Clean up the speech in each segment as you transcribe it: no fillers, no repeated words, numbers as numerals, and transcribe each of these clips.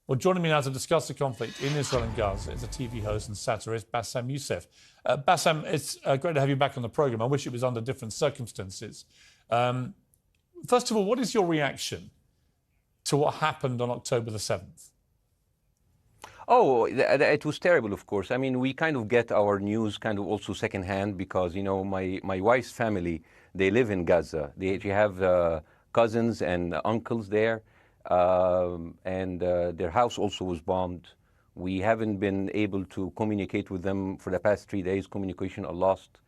Well, joining me now to discuss the conflict in Israel and Gaza is a TV host and satirist, Bassem Youssef. Bassem, it's great to have you back on the programme. I wish it was under different circumstances. First of all, what is your reaction to what happened on October the 7th? Oh, it was terrible, of course. I mean, we kind of get our news kind of also secondhand because, you know, my wife's family, they live in Gaza. They have cousins and uncles there. And their house also was bombed. We haven't been able to communicate with them for the past 3 days. Communication are lost.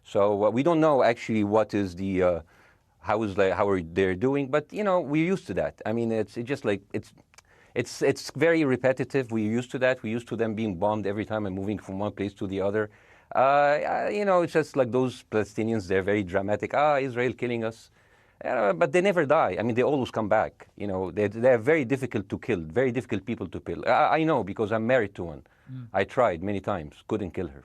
So we don't know actually what is the how are they doing. But you know, we're used to that. I mean, it's just like it's very repetitive. We're used to that. We're used to them being bombed every time and moving from one place to the other. You know, it's just like those Palestinians. They're very dramatic. Israel killing us. But they never die. I mean, they always come back. You know, they're very difficult to kill, very difficult people to kill. I know because I'm married to one. I tried many times, couldn't kill her.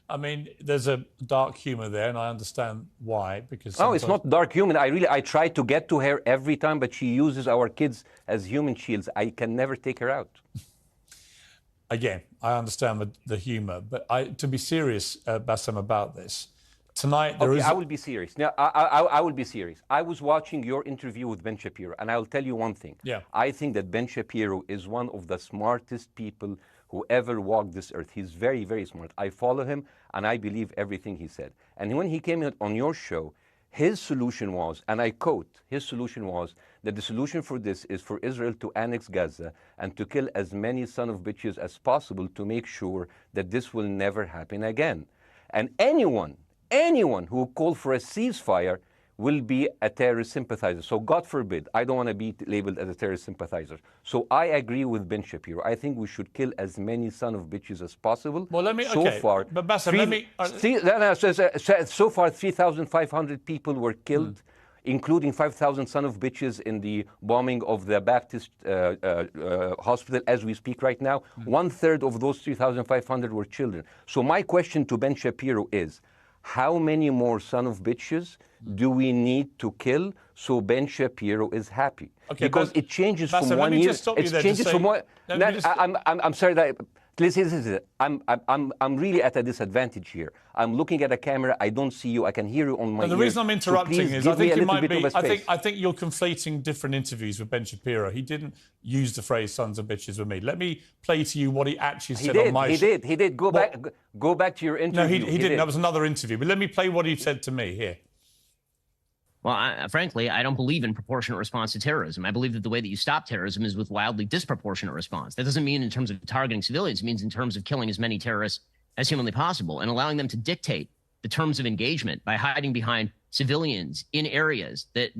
I mean, there's a dark humour there, and I understand why. Because no, it's not dark humour. I try to get to her every time, but she uses our kids as human shields. I can never take her out. Again, I understand the humour, but to be serious, Bassem, about this. Tonight, I will be serious. Now, I will be serious. I was watching your interview with Ben Shapiro, and I'll tell you one thing. Yeah. I think that Ben Shapiro is one of the smartest people who ever walked this earth. He's very, very smart. I follow him, and I believe everything he said. And when he came on your show, his solution was, and I quote, his solution was that the solution for this is for Israel to annex Gaza and to kill as many son of bitches as possible to make sure that this will never happen again. And anyone who called for a ceasefire will be a terrorist sympathizer. So God forbid, I don't want to be labeled as a terrorist sympathizer. So I agree with Ben Shapiro. I think we should kill as many son of bitches as possible. Well, let me, so okay, far, but Bassem, let me... so far, 3,500 people were killed, including 5,000 son of bitches in the bombing of the Baptist hospital as we speak right now. 1/3 of those 3,500 were children. So my question to Ben Shapiro is, how many more son of bitches do we need to kill so Ben Shapiro is happy? Okay, because it changes Bassem, from 1 year. It changes from one. I'm sorry that. Listen, I'm really at a disadvantage here. I'm looking at a camera. I don't see you. I can hear you on my ears. The reason I'm interrupting so is I think you might be. I think you're conflating different interviews with Ben Shapiro. He didn't use the phrase "sons of bitches" with me. Let me play to you what he actually said on my show. He did. Go back to your interview. No, he didn't. That was another interview. But let me play what he said to me here. Well, frankly, I don't believe in proportionate response to terrorism. I believe that the way that you stop terrorism is with wildly disproportionate response. That doesn't mean in terms of targeting civilians. It means in terms of killing as many terrorists as humanly possible and allowing them to dictate the terms of engagement by hiding behind civilians in areas that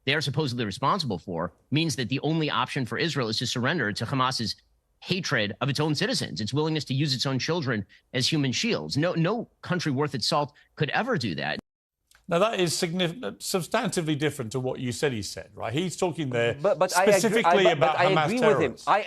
they are supposedly responsible for means that the only option for Israel is to surrender to Hamas's hatred of its own citizens, its willingness to use its own children as human shields. No country worth its salt could ever do that. Now, that is substantively different to what you said he said, right? He's talking there but specifically about Hamas terrorists. I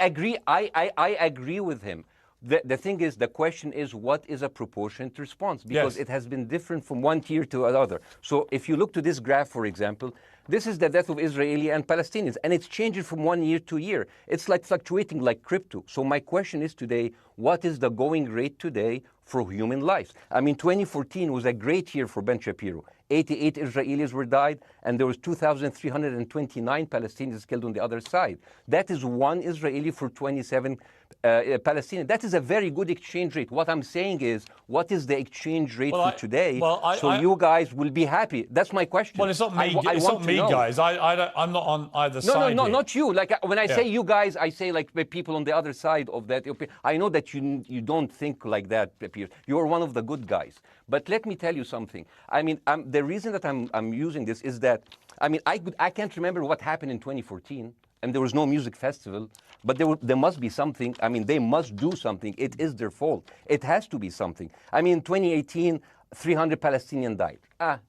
agree with him. The thing is, the question is, what is a proportionate response? Because it has been different from one tier to another. So if you look to this graph, for example, this is the death of Israeli and Palestinians, and it's changing from 1 year to year. It's like fluctuating like crypto. So my question is today, what is the going rate today for human lives? I mean, 2014 was a great year for Ben Shapiro. 88 Israelis were died, and there was 2,329 Palestinians killed on the other side. That is one Israeli for 27 Palestinians. That is a very good exchange rate. What I'm saying is, what is the exchange rate for today? So you guys will be happy. That's my question. Well, it's not me. It's not me, guys. I'm not on either side. No, not you. Like when I say you guys, I say like the people on the other side of that. I know that you don't think like that, Piers. You're one of the good guys. But let me tell you something. I mean, the reason that I'm using this is that, I mean, I can't remember what happened in 2014, and there was no music festival, but there must be something. I mean, they must do something. It is their fault. It has to be something. I mean, 2018, 300 Palestinians died.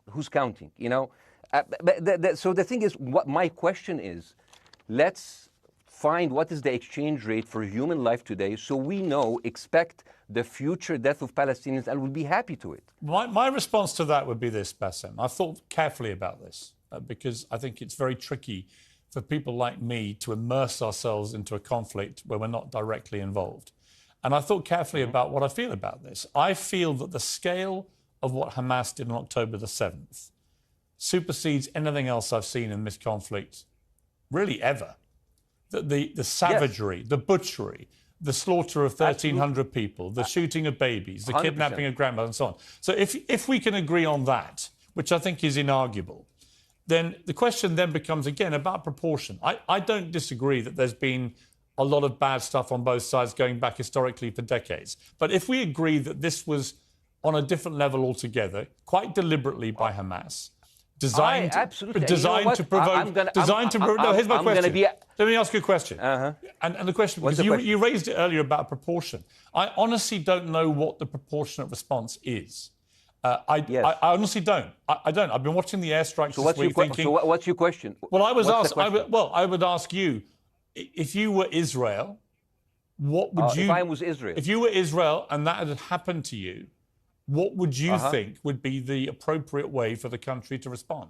Who's counting, you know? So the thing is, what my question is, let's find what is the exchange rate for human life today so we know, expect the future death of Palestinians and will be happy to it. My response to that would be this, Bassem. I've thought carefully about this because I think it's very tricky for people like me to immerse ourselves into a conflict where we're not directly involved. And I thought carefully about what I feel about this. I feel that the scale of what Hamas did on October the 7th supersedes anything else I've seen in this conflict, really ever. The savagery, the butchery, the slaughter of 1,300 people, the shooting of babies, the 100%. kidnapping of grandmothers, and so on. So if we can agree on that, which I think is inarguable, then the question then becomes, again, about proportion. I don't disagree that there's been a lot of bad stuff on both sides going back historically for decades. But if we agree that this was on a different level altogether, quite deliberately by Hamas, designed to provoke. No, here's my question. Let me ask you a question. And the question, because you raised it earlier about proportion. I honestly don't know what the proportionate response is. I honestly don't. I don't. I've been watching the airstrikes this week thinking... So what's your question? Well, I would ask you, if you were Israel, what would you... If I was Israel? If you were Israel and that had happened to you, what would you think would be the appropriate way for the country to respond?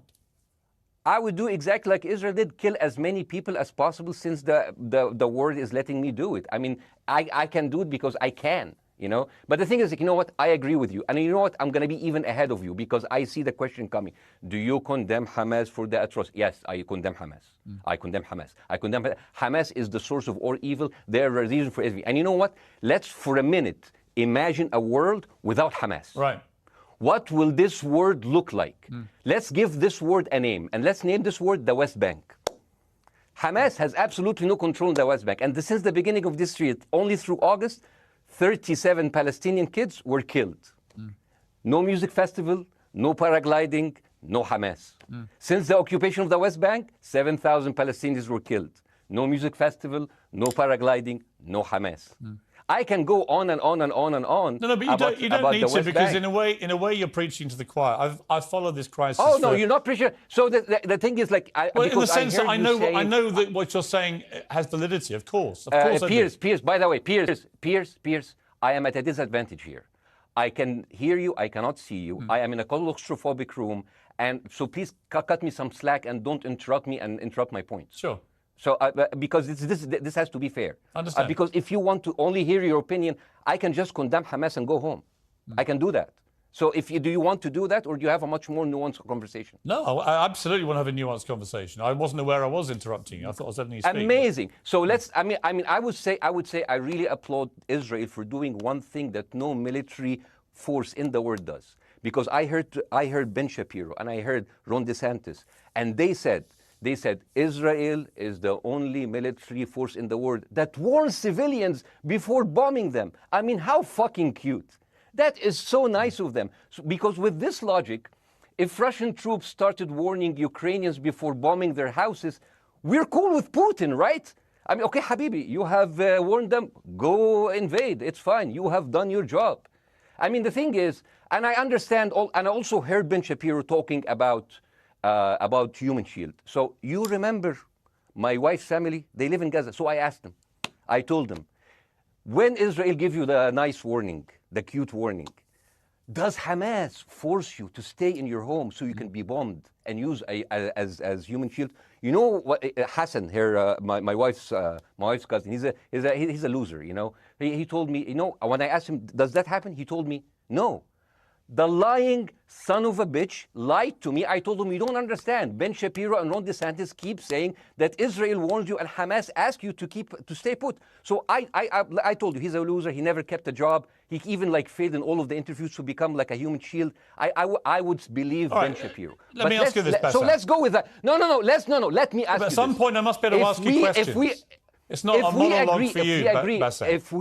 I would do exactly like Israel did, kill as many people as possible, since the world is letting me do it. I mean, I can do it because I can, you know. But the thing is, you know what? I agree with you. And you know what? I'm going to be even ahead of you, because I see the question coming. Do you condemn Hamas for the atrocity? Yes, I condemn Hamas. I condemn Hamas. I condemn Hamas is the source of all evil. They're a reason for everything. And you know what? Let's, for a minute, imagine a world without Hamas. Right. What will this world look like? Let's give this word a name, and let's name this word the West Bank. Hamas has absolutely no control in the West Bank, and since the beginning of this year, only through August, 37 Palestinian kids were killed. No music festival, no paragliding, no Hamas. Since the occupation of the West Bank, 7,000 Palestinians were killed. No music festival, no paragliding, no Hamas. I can go on and on and on and on. No, but you don't need to, because in a way you're preaching to the choir. I follow this crisis. Oh no, you're not preaching. So the thing is, like, well, in the sense that I know that what you're saying has validity. Of course, Piers. By the way, Piers. I am at a disadvantage here. I can hear you. I cannot see you. I am in a claustrophobic room, and so please cut me some slack and don't interrupt me and interrupt my points. Sure. So, because this has to be fair. Understand. Because if you want to only hear your opinion, I can just condemn Hamas and go home. I can do that. So, do you want to do that, or do you have a much more nuanced conversation? No, I absolutely want to have a nuanced conversation. I wasn't aware I was interrupting you. I thought I was letting you speak. Amazing. So let's. I mean, I would say I really applaud Israel for doing one thing that no military force in the world does. Because I heard Ben Shapiro and I heard Ron DeSantis, and they said Israel is the only military force in the world that warns civilians before bombing them. I mean, how fucking cute. That is so nice of them. Because with this logic, if Russian troops started warning Ukrainians before bombing their houses, we're cool with Putin, right? I mean, okay, Habibi, you have warned them, go invade. It's fine. You have done your job. I mean, the thing is, and I understand, and I also heard Ben Shapiro talking about Human Shield. So you remember my wife's family, they live in Gaza. So I asked them, I told them, when Israel give you the nice warning, the cute warning, does Hamas force you to stay in your home so you can be bombed and use as Human Shield? You know what, Hassan here, my wife's cousin, he's a loser, you know. He told me, you know, when I asked him, does that happen? He told me, no. The lying son of a bitch lied to me. I told him, you don't understand. Ben Shapiro and Ron DeSantis keep saying that Israel warned you and Hamas asked you to stay put. So I told you, he's a loser. He never kept a job. He even failed in all of the interviews to become like a Human Shield. I would believe Ben Shapiro. Let me ask you this, So let's go with that. No. Let me ask you At some point, I must be able to ask you questions. It's not a monologue for you, Bassem. If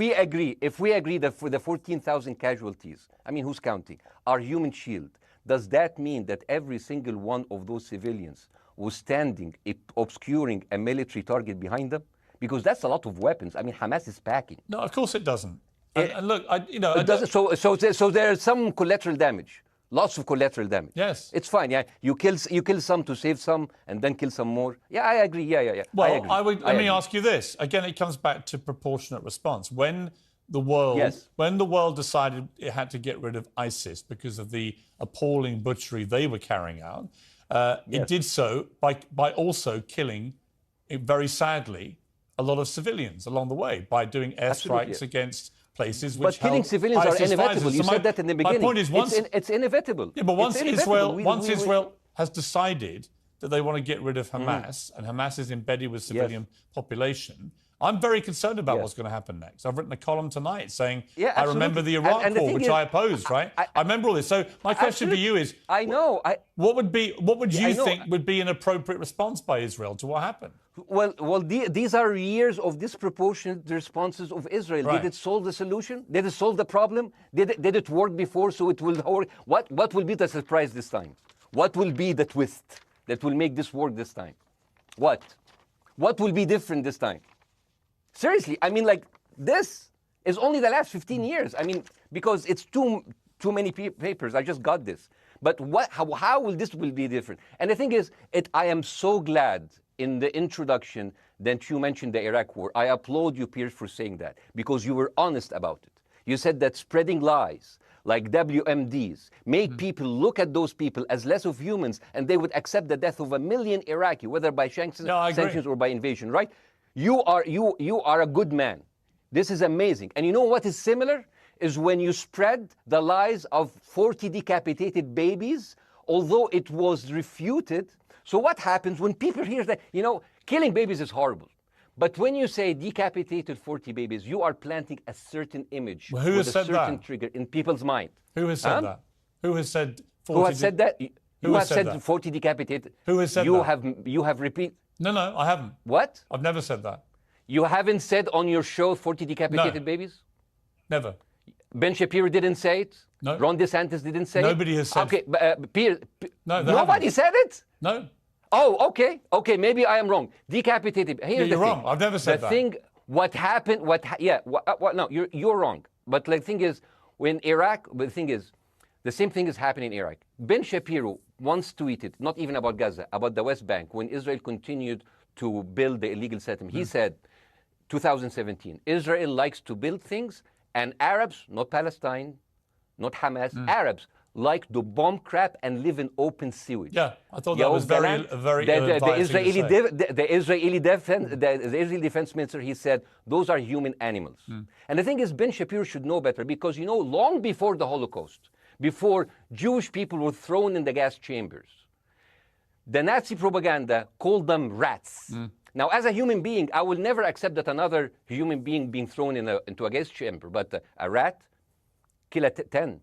we agree that for the 14,000 casualties, I mean, who's counting, are Human Shield, does that mean that every single one of those civilians was standing, obscuring a military target behind them? Because that's a lot of weapons. I mean, Hamas is packing. No, of course it doesn't. And look, So there's some collateral damage. Lots of collateral damage. Yes. It's fine, yeah. You kill some to save some and then kill some more. Yeah, I agree. Yeah. Well, let me ask you this. Again, it comes back to proportionate response. When the world decided it had to get rid of ISIS because of the appalling butchery they were carrying out, it did so by also killing very sadly, a lot of civilians along the way by doing airstrikes against places which But killing civilians are inevitable. You said that in the beginning. My point is, it's inevitable. Yeah, but once Israel has decided that they want to get rid of Hamas, and Hamas is embedded with civilian population, I'm very concerned about what's going to happen next. I've written a column tonight saying, I remember the Iraq War, which I opposed, right? I remember all this. So my question for you is, what would you think would be an appropriate response by Israel to what happened? Well, these are years of disproportionate responses of Israel. Right. Did it solve the solution? Did it solve the problem? Did it work before, so it will work? What will be the surprise this time? What will be the twist that will make this work this time? What will be different this time? Seriously, I mean, like, this is only the last 15 years. I mean, because it's too many papers. I just got this. But how will this be different? And the thing is, I am so glad in the introduction that you mentioned the Iraq War. I applaud you, Piers, for saying that, because you were honest about it. You said that spreading lies like WMDs make people look at those people as less of humans, and they would accept the death of 1 million Iraqi, whether by sanctions or by invasion, right? You are a good man. This is amazing. And you know what is similar? Is when you spread the lies of 40 decapitated babies, although it was refuted. So what happens when people hear that, killing babies is horrible. But when you say decapitated 40 babies, you are planting a certain image with a certain trigger in people's mind. Who has said that? Who has said 40? Who has said that? You have said 40 decapitated. Who has said that? You have repeated. No, I haven't. What? I've never said that. You haven't said on your show 40 decapitated babies? Never. Ben Shapiro didn't say it? No. Ron DeSantis didn't say Nobody it? has said it. Okay, nobody said it? No. Oh, okay. Okay, maybe I am wrong. Decapitated. Here's you're wrong. I've never said that. What happened, no, you're wrong. But the thing is, when Iraq, the thing is, the same thing is happening in Iraq. Ben Shapiro once tweeted, not even about Gaza, about the West Bank, when Israel continued to build the illegal settlement. He said, 2017, Israel likes to build things, and Arabs, not Palestine, not Hamas, Arabs like to bomb crap and live in open sewage. Yeah, I thought that was very the Israeli defense minister, he said, those are human animals. And the thing is, Ben Shapiro should know better, because, long before the Holocaust, before Jewish people were thrown in the gas chambers, the Nazi propaganda called them rats. Now, as a human being, I will never accept that another human being thrown into a gas chamber. But a rat, kill 10,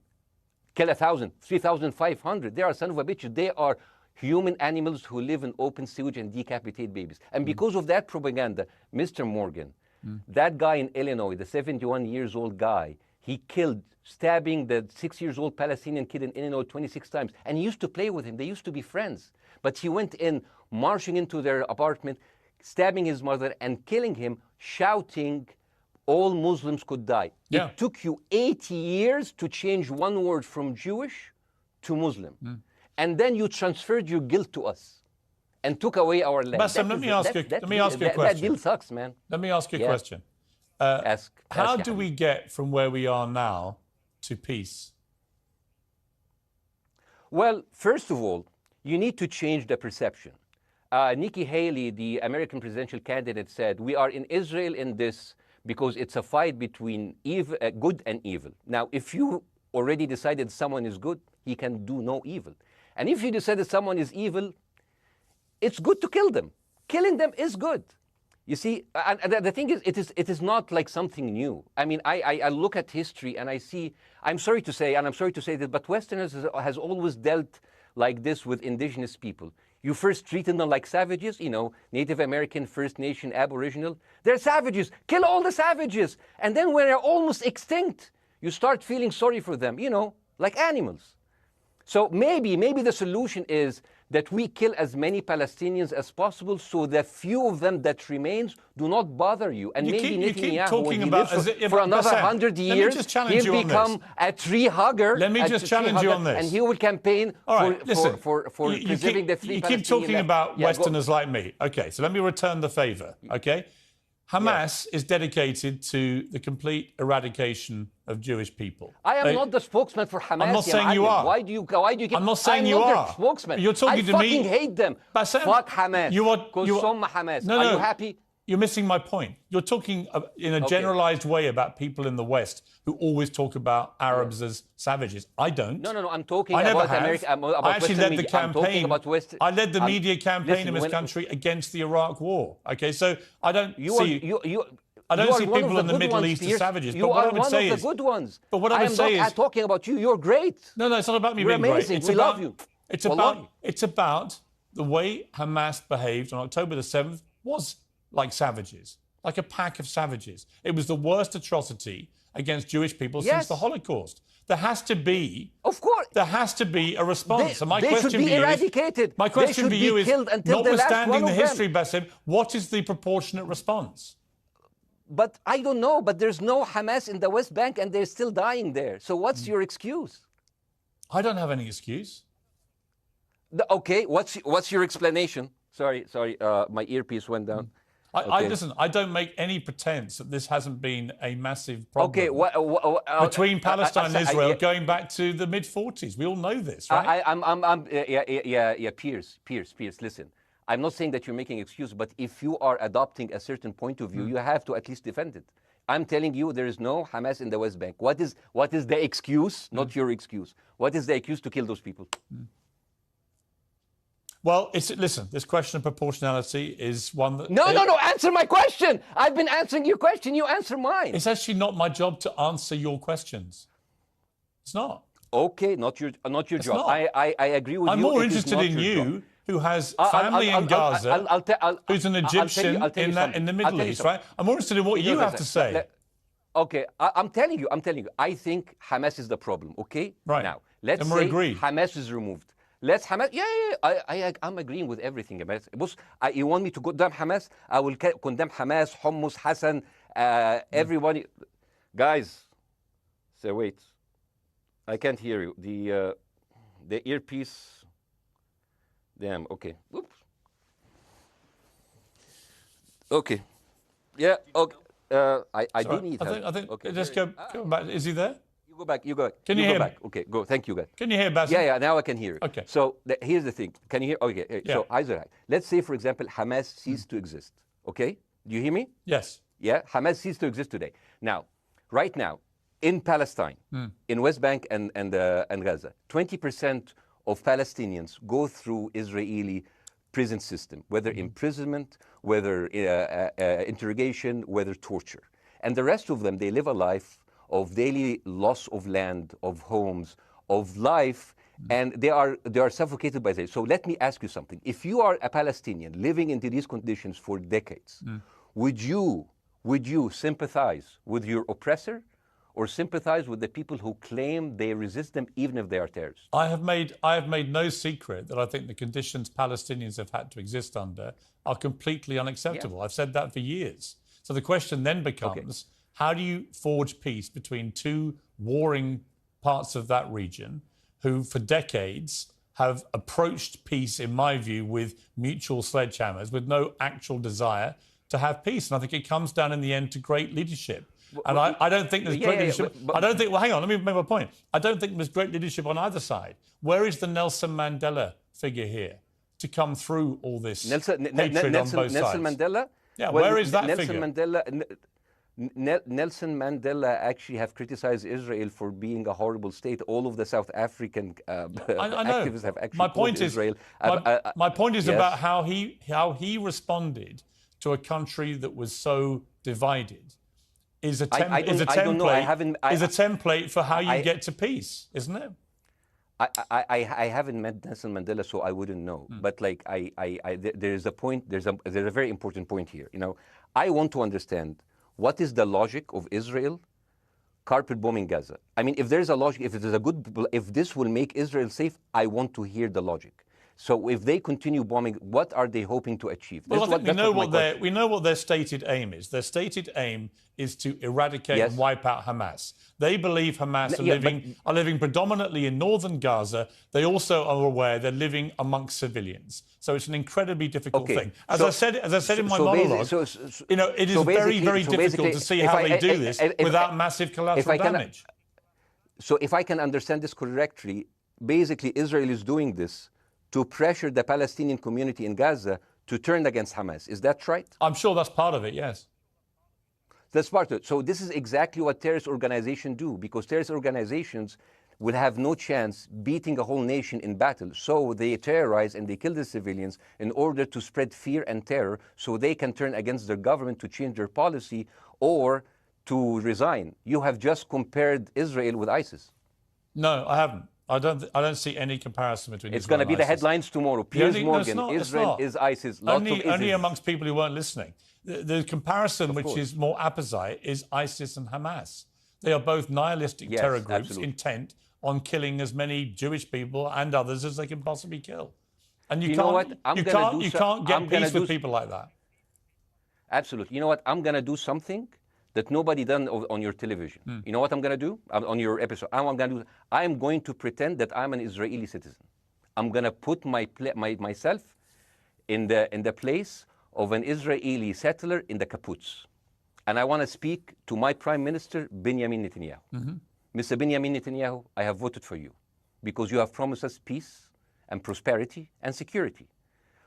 kill 1,000, 3,500. They are son of a bitch. They are human animals who live in open sewage and decapitate babies. And because of that propaganda, Mr. Morgan, that guy in Illinois, the 71-years-old guy, he killed, stabbing the 6-year-old Palestinian kid in Illinois 26 times. And he used to play with him. They used to be friends. But he went in, marching into their apartment, stabbing his mother and killing him, shouting, all Muslims could die. Yeah. It took you 80 years to change one word from Jewish to Muslim. And then you transferred your guilt to us and took away our land. Bassem, let me ask you a question. That deal sucks, man. Let me ask you a question. How do we get from where we are now to peace? Well, first of all, you need to change the perception. Nikki Haley, the American presidential candidate, said, we are in Israel in this because it's a fight between good and evil. Now, if you already decided someone is good, he can do no evil. And if you decided someone is evil, it's good to kill them. Killing them is good. You see, and the thing is, it is not like something new. I mean, I look at history and I see, I'm sorry to say this, but Westerners has always dealt like this with indigenous people. You first treated them like savages, Native American, First Nation, Aboriginal. They're savages. Kill all the savages. And then when they're almost extinct, you start feeling sorry for them, like animals. So maybe the solution is that we kill as many Palestinians as possible, so the few of them that remains do not bother you. And maybe Netanyahu, when he lives for another 100 years, he'll become a tree hugger. Let me just challenge you on this. And he will campaign for preserving the free Palestinian. You keep talking about Westerners like me. Okay, so let me return the favor, okay? Hamas is dedicated to the complete eradication of Jewish people. I am not the spokesman for Hamas. I'm not saying you are. Why do you keep... I'm not saying you are. I'm not their spokesman. You're talking to me. I fucking hate them. Bassem, Fuck Hamas. You are Hamas. No, are you happy? You're missing my point. You're talking in a generalized way about people in the West who always talk about Arabs as savages. I don't. No. I'm talking about America. I actually led the campaign. I led the media campaign in this listen, country against the Iraq War. Okay, so I don't see. I You don't are see one people of in the Middle East as savages. You but what are I would one say of is, the good ones. But what I would say is, I'm talking about you. You're great. No, it's not about me You're being amazing. great. We love you. It's about the way Hamas behaved on October the 7th was like savages, like a pack of savages. It was the worst atrocity against Jewish people since the Holocaust. There has to be, of course, there has to be a response. They should be eradicated. My question for you is, notwithstanding the history, Bassem, what is the proportionate response? But I don't know. But there's no Hamas in the West Bank, and they're still dying there. So what's your excuse? I don't have any excuse. Okay, what's your explanation? Sorry, my earpiece went down. Listen, I don't make any pretense that this hasn't been a massive problem between Palestine and Israel going back to the mid-40s. We all know this, right? Piers, listen. I'm not saying that you're making an excuse, but if you are adopting a certain point of view, you have to at least defend it. I'm telling you, there is no Hamas in the West Bank. What is the excuse? Not your excuse. What is the excuse to kill those people? Well, listen, this question of proportionality is one that... No, answer my question. I've been answering your question. You answer mine. It's actually not my job to answer your questions. It's not. Okay, not your job. Not. I agree with you. I'm more interested in you, who has family in Gaza, who's an Egyptian in the Middle East, right? I'm more interested in what you have to say. Okay, I'm telling you. I think Hamas is the problem, okay? Right. Now, let's say Hamas is removed. Let's Hamas. I'm agreeing with everything. You want me to condemn Hamas? I will condemn Hamas, Hummus, Hassan, everybody. Guys, so wait. I can't hear you. The earpiece. Damn. Okay. Oops. Okay. Yeah. Okay. I do need help. I think. Okay. Just go back. Is he there? You go back. Can you hear me? Okay, go. Thank you, guys. Can you hear, Bassem? Yeah, now I can hear you. Okay. So here's the thing. Can you hear? Okay. So, let's say, for example, Hamas ceased to exist. Okay? Do you hear me? Yes. Yeah? Hamas ceased to exist today. Now, right now, in Palestine, in West Bank and Gaza, 20% of Palestinians go through Israeli prison system, whether imprisonment, whether interrogation, whether torture. And the rest of them, they live a life of daily loss of land, of homes, of life, and they are suffocated by this. So let me ask you something. If you are a Palestinian living into these conditions for decades, would you sympathize with your oppressor or sympathize with the people who claim they resist them even if they are terrorists? I have made no secret that I think the conditions Palestinians have had to exist under are completely unacceptable. Yeah. I've said that for years. So the question then becomes, how do you forge peace between two warring parts of that region who for decades have approached peace, in my view, with mutual sledgehammers, with no actual desire to have peace? And I think it comes down in the end to great leadership. And I don't think there's great leadership. I don't think, well, hang on, let me make my point. I don't think there's great leadership on either side. Where is the Nelson Mandela figure here to come through all this hatred on both sides? Nelson Mandela? Yeah, where is that Nelson figure? Nelson Mandela actually have criticized Israel for being a horrible state. All of the South African activists have actually called Israel. My point is about how he responded to a country that was so divided. Is a template for how you get to peace, isn't it? I haven't met Nelson Mandela, so I wouldn't know. But there is a point. There's a very important point here. You know, I want to understand what is the logic of Israel carpet bombing Gaza. I mean, if there's a logic, if this will make Israel safe, I want to hear the logic. So if they continue bombing, what are they hoping to achieve? Well, I think we know what their stated aim is. Their stated aim is to eradicate and wipe out Hamas. They believe Hamas are living predominantly in northern Gaza. They also are aware they're living amongst civilians. So it's an incredibly difficult thing. As I said in my monologue, it is very difficult to see how they do this without massive collateral damage. So if I can understand this correctly, basically Israel is doing this to pressure the Palestinian community in Gaza to turn against Hamas. Is that right? I'm sure that's part of it, yes. That's part of it. So this is exactly what terrorist organizations do, because terrorist organizations will have no chance beating a whole nation in battle. So they terrorize and they kill the civilians in order to spread fear and terror so they can turn against their government to change their policy or to resign. You have just compared Israel with ISIS. No, I haven't. I don't see any comparison between It's going to be the headlines tomorrow. Piers Morgan, Israel is ISIS. Only amongst people who weren't listening. The comparison, which is more apposite, is ISIS and Hamas. They are both nihilistic terror groups intent on killing as many Jewish people and others as they can possibly kill. And you can't get peace with people like that. Absolutely. You know what? I'm going to do something that nobody done on your television. You know what I'm going to do on your episode? I'm going to pretend that I'm an Israeli citizen. I'm going to put myself in the place of an Israeli settler in the kibbutz. And I want to speak to my Prime Minister, Benjamin Netanyahu. Mr. Benjamin Netanyahu, I have voted for you because you have promised us peace and prosperity and security.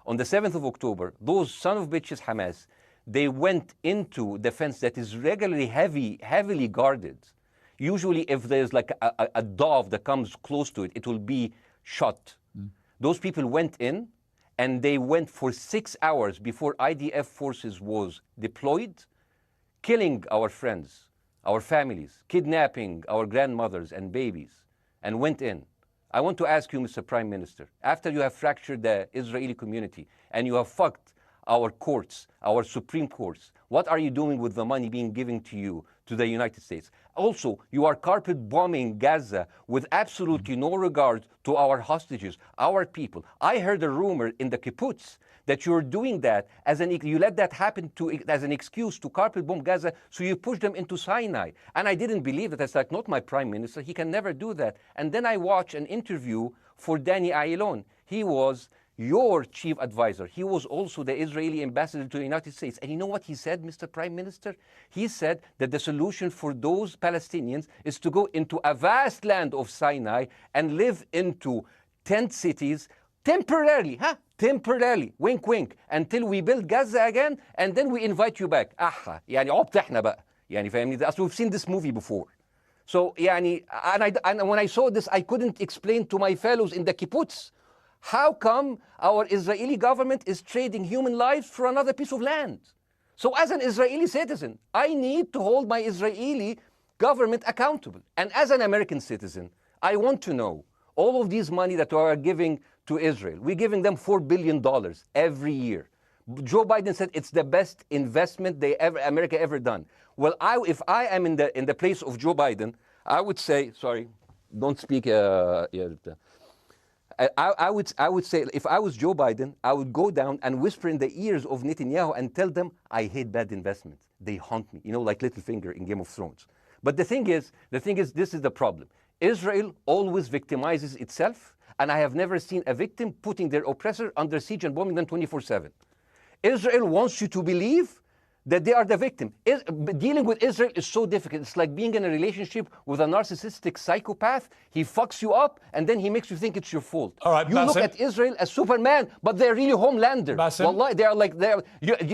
On the 7th of October, those son of bitches Hamas, they went into the fence that is regularly heavily guarded. Usually if there's like a dove that comes close to it, it will be shot. Those people went in and they went for 6 hours before IDF forces was deployed, killing our friends, our families, kidnapping our grandmothers and babies, and went in. I want to ask you, Mr. Prime Minister, after you have fractured the Israeli community and you have fucked our courts, our Supreme Courts, what are you doing with the money being given to you, to the United States? Also, you are carpet bombing Gaza with absolutely no regard to our hostages, our people. I heard a rumor in the kibbutz that you're doing that you let that happen as an excuse to carpet bomb Gaza, so you push them into Sinai. And I didn't believe that. It's like, not my prime minister, he can never do that. And then I watched an interview for Danny Ayalon. He was your chief advisor. He was also the Israeli ambassador to the United States. And you know what he said, Mr. Prime Minister? He said that the solution for those Palestinians is to go into a vast land of Sinai and live into tent cities temporarily, temporarily, wink wink, until we build Gaza again, and then we invite you back. يعني عبط احنا بقى. يعني فاهمني؟ We've seen this movie before. So يعني, and when I saw this, I couldn't explain to my fellows in the kibbutz, how come our Israeli government is trading human lives for another piece of land? So as an Israeli citizen, I need to hold my Israeli government accountable. And as an American citizen, I want to know all of these money that we are giving to Israel. We're giving them $4 billion every year. Joe Biden said it's the best investment America ever done. Well, if I am in the place of Joe Biden, I would say, sorry, don't speak. I would say, if I was Joe Biden, I would go down and whisper in the ears of Netanyahu and tell them, I hate bad investments. They haunt me, like Littlefinger in Game of Thrones. But the thing is, this is the problem. Israel always victimizes itself, and I have never seen a victim putting their oppressor under siege and bombing them 24/7. Israel wants you to believe that they are the victim. Dealing with Israel is so difficult. It's like being in a relationship with a narcissistic psychopath. He fucks you up, and then he makes you think it's your fault. All right, you look at Israel as Superman, but they're really Homelander. Wallahi,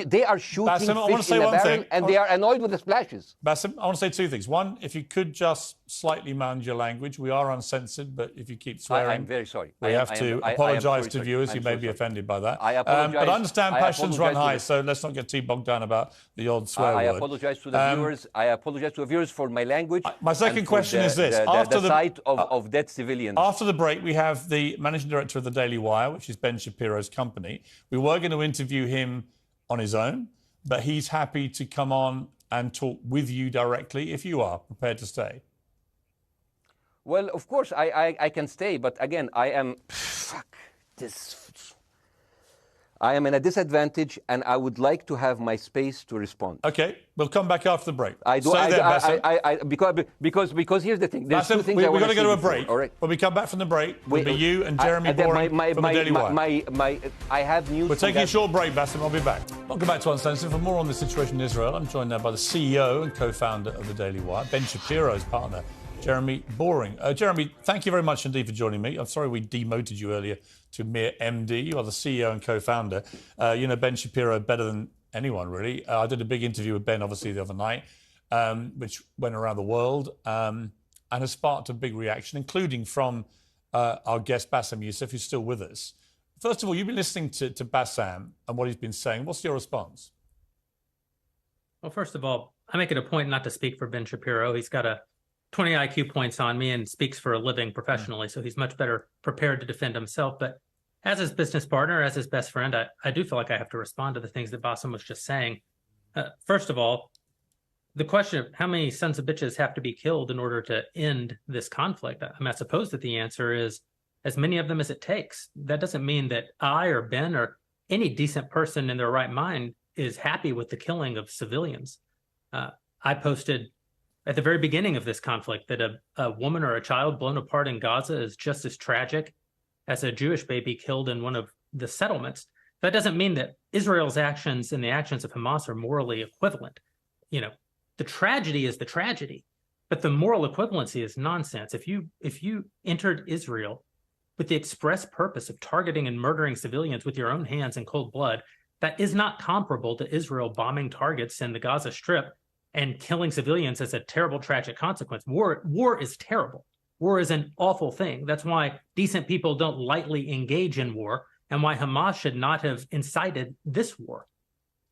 they are shooting fish in a barrel, and they are annoyed with the splashes. Bassem, I want to say two things. One, if you could just slightly mind your language. We are uncensored, but if you keep swearing, I'm very sorry. We have to apologise to viewers who may be offended by that. I apologize. But I understand passions run high, so let's not get too bogged down about the odd swear word. I apologize to the viewers. I apologize to the viewers for my language. My second question is this: after the sight of dead civilians. After the break, we have the managing director of the Daily Wire, which is Ben Shapiro's company. We were going to interview him on his own, but he's happy to come on and talk with you directly if you are prepared to stay. Well, of course, I can stay, but again, I am... I am in a disadvantage, and I would like to have my space to respond. Okay, we'll come back after the break. Because here's the thing. There's two things we're going to go to a break. All right. When we come back from the break, it'll be you and Jeremy Boring from the Daily Wire. I have news. We're taking a short break, Bassem. I'll be back. Welcome back to Uncensored. For more on the situation in Israel, I'm joined now by the CEO and co-founder of the Daily Wire, Ben Shapiro's partner, Jeremy Boring. Jeremy, thank you very much indeed for joining me. I'm sorry we demoted you earlier to mere MD. You are the CEO and co-founder. You know Ben Shapiro better than anyone, really. I did a big interview with Ben, obviously, the other night, which went around the world and has sparked a big reaction, including from our guest, Bassem Youssef, who's still with us. First of all, you've been listening to Bassem and what he's been saying. What's your response? Well, first of all, I make it a point not to speak for Ben Shapiro. He's got a 20 IQ points on me and speaks for a living professionally, so he's much better prepared to defend himself. But as his business partner, as his best friend, I do feel like I have to respond to the things that Bassem was just saying. First of all, the question of how many sons of bitches have to be killed in order to end this conflict, I suppose that the answer is as many of them as it takes. That doesn't mean that I or Ben or any decent person in their right mind is happy with the killing of civilians. I posted at the very beginning of this conflict that a woman or a child blown apart in Gaza is just as tragic as a Jewish baby killed in one of the settlements. That doesn't mean that Israel's actions and the actions of Hamas are morally equivalent. You know, the tragedy is the tragedy, but the moral equivalency is nonsense. If you entered Israel with the express purpose of targeting and murdering civilians with your own hands in cold blood, that is not comparable to Israel bombing targets in the Gaza Strip and killing civilians as a terrible, tragic consequence. War is terrible. War is an awful thing. That's why decent people don't lightly engage in war, and why Hamas should not have incited this war.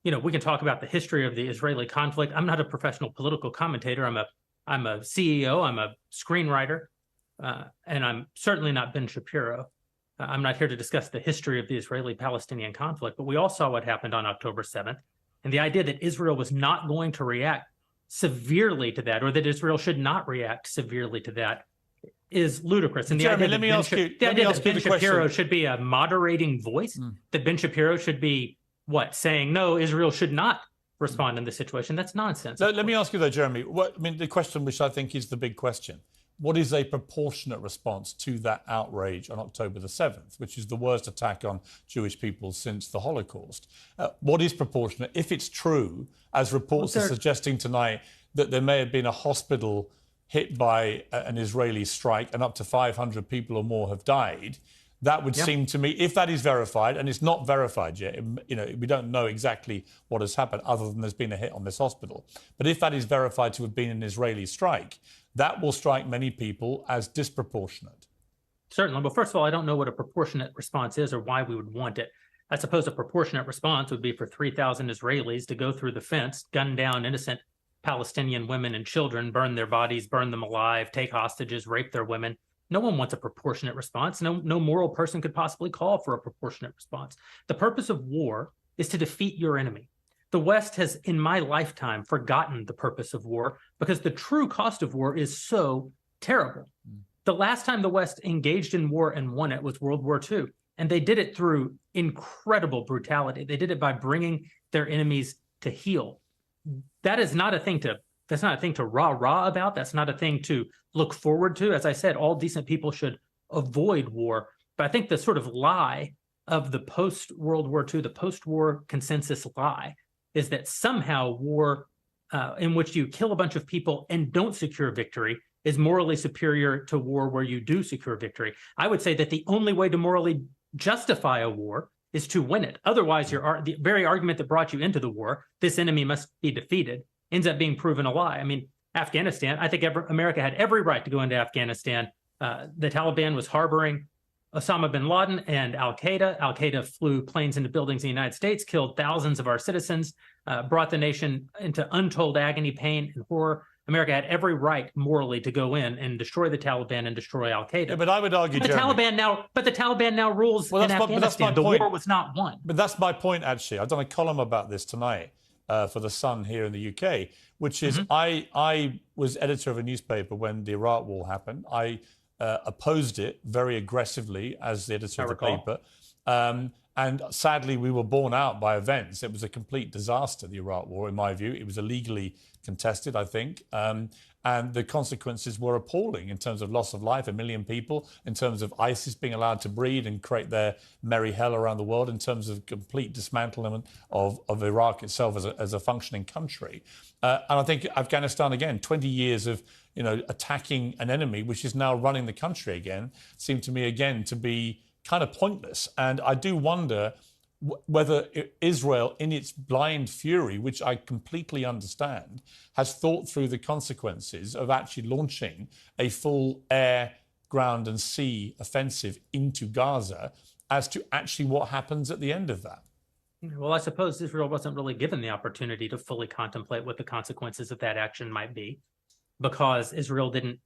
You know, we can talk about the history of the Israeli conflict. I'm not a professional political commentator. I'm a CEO. I'm a screenwriter, and I'm certainly not Ben Shapiro. I'm not here to discuss the history of the Israeli-Palestinian conflict, but we all saw what happened on October 7th. And the idea that Israel was not going to react severely to that, or that Israel should not react severely to that, is ludicrous. And Jeremy, let me ask you that Ben Shapiro should be a moderating voice, that Ben Shapiro should be, saying, no, Israel should not respond in this situation. That's nonsense. Let me ask you, though, Jeremy, the question which I think is the big question. What is a proportionate response to that outrage on October the 7th, which is the worst attack on Jewish people since the Holocaust? What is proportionate? If it's true, as reports are suggesting tonight, that there may have been a hospital hit by an Israeli strike and up to 500 people or more have died, that would seem to me, if that is verified, and it's not verified yet, we don't know exactly what has happened other than there's been a hit on this hospital. But if that is verified to have been an Israeli strike, that will strike many people as disproportionate. Certainly. Well, first of all, I don't know what a proportionate response is or why we would want it. I suppose a proportionate response would be for 3,000 Israelis to go through the fence, gun down innocent Palestinian women and children, burn their bodies, burn them alive, take hostages, rape their women. No one wants a proportionate response. No moral person could possibly call for a proportionate response. The purpose of war is to defeat your enemy. The West has, in my lifetime, forgotten the purpose of war because the true cost of war is so terrible. The last time the West engaged in war and won it was World War II, and they did it through incredible brutality. They did it by bringing their enemies to heel. That is not a thing to That's not a thing to rah-rah about. That's not a thing to look forward to. As I said, all decent people should avoid war. But I think the sort of lie of the post-World War II, the post-war consensus lie, is that somehow war in which you kill a bunch of people and don't secure victory is morally superior to war where you do secure victory. I would say that the only way to morally justify a war is to win it. Otherwise, the very argument that brought you into the war, this enemy must be defeated, ends up being proven a lie. I mean, Afghanistan, I think America had every right to go into Afghanistan. The Taliban was harboring Osama bin Laden and Al-Qaeda. Al-Qaeda flew planes into buildings in the United States, killed thousands of our citizens, brought the nation into untold agony, pain, and horror. America had every right morally to go in and destroy the Taliban and destroy Al-Qaeda. Yeah, but I would argue, the Taliban now rules in Afghanistan. The war was not won. But that's my point, actually. I've done a column about this tonight for The Sun here in the UK, which is I was editor of a newspaper when the Iraq war happened. I opposed it very aggressively as the editor of the paper. And sadly, we were borne out by events. It was a complete disaster, the Iraq War, in my view. It was illegally contested, I think. And the consequences were appalling in terms of loss of life, 1 million people, in terms of ISIS being allowed to breed and create their merry hell around the world, in terms of complete dismantlement of Iraq itself as a functioning country. And I think Afghanistan, again, 20 years of attacking an enemy, which is now running the country again, seemed to me, again, to be kind of pointless. And I do wonder whether Israel, in its blind fury, which I completely understand, has thought through the consequences of actually launching a full air, ground and sea offensive into Gaza as to actually what happens at the end of that. Well, I suppose Israel wasn't really given the opportunity to fully contemplate what the consequences of that action might be, because Israel didn't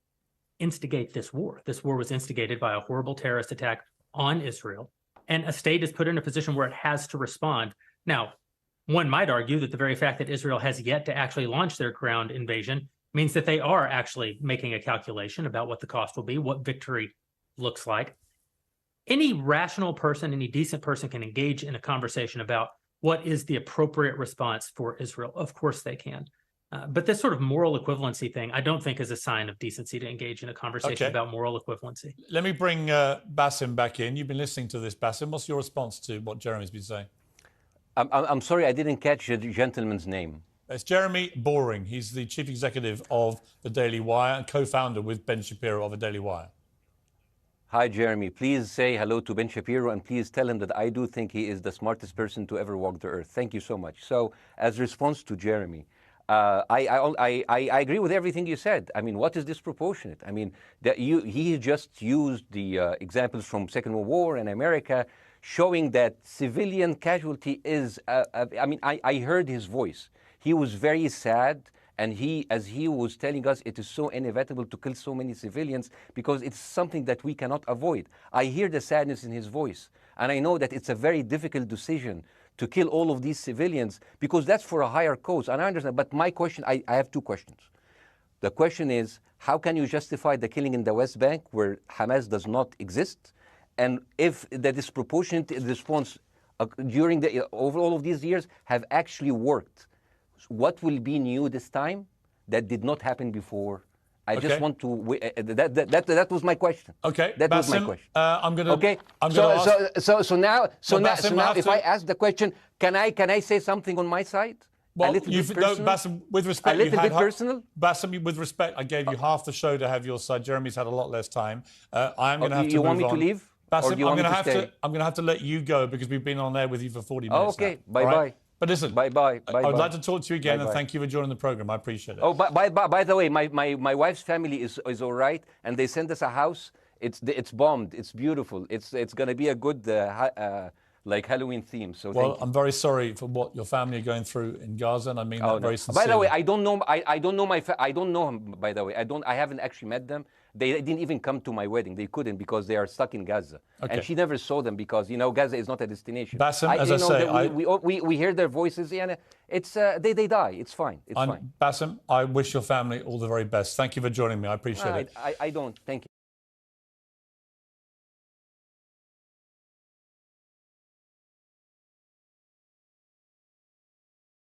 instigate this war. This war was instigated by a horrible terrorist attack on Israel, and a state is put in a position where it has to respond. Now, one might argue that the very fact that Israel has yet to actually launch their ground invasion means that they are actually making a calculation about what the cost will be, what victory looks like. Any rational person, any decent person can engage in a conversation about what is the appropriate response for Israel. Of course they can. But this sort of moral equivalency thing, I don't think is a sign of decency to engage in a conversation about moral equivalency. Let me bring Bassem back in. You've been listening to this, Bassem. What's your response to what Jeremy's been saying? I'm sorry, I didn't catch the gentleman's name. It's Jeremy Boring. He's the chief executive of the Daily Wire and co-founder with Ben Shapiro of the Daily Wire. Hi, Jeremy. Please say hello to Ben Shapiro, and please tell him that I do think he is the smartest person to ever walk the earth. Thank you so much. So, as response to Jeremy, I agree with everything you said. I mean, what is disproportionate? I mean, he just used the examples from Second World War and America, showing that civilian casualty is, I mean, I heard his voice. He was very sad, and as he was telling us, it is so inevitable to kill so many civilians because it's something that we cannot avoid. I hear the sadness in his voice, and I know that it's a very difficult decision to kill all of these civilians, because that's for a higher cause. And I understand, but my question, I have two questions. The question is, how can you justify the killing in the West Bank where Hamas does not exist? And if the disproportionate response during over all of these years have actually worked, what will be new this time that did not happen before? I just want to. That was my question. Okay, that was my question. I'm gonna. Okay. So now, if I ask the question, can I say something on my side? Well, a little bit personal? Bassem, with respect, a little bit personal. Bassem, with respect, I gave you half the show to have your side. Jeremy's had a lot less time. I'm going to have to. You want me to leave? Bassem, I'm going to have to let you go because we've been on there with you for 40 minutes. Oh, okay. Bye bye. But listen, bye. I would like to talk to you again, and thank you for joining the program. I appreciate it. Oh, by the way, my wife's family is all right, and they sent us a house. It's bombed. It's beautiful. It's going to be a good like Halloween theme. So I'm very sorry for what your family are going through in Gaza, and I mean that very sincerely. By the way, I don't know. I don't know I don't know him. By the way, I haven't actually met them. They didn't even come to my wedding. They couldn't because they are stuck in Gaza. Okay. And she never saw them because, Gaza is not a destination. Bassem, as I say, we hear their voices, and it's they die. It's fine. It's fine. Bassem, I wish your family all the very best. Thank you for joining me. I appreciate it. I don't. Thank you.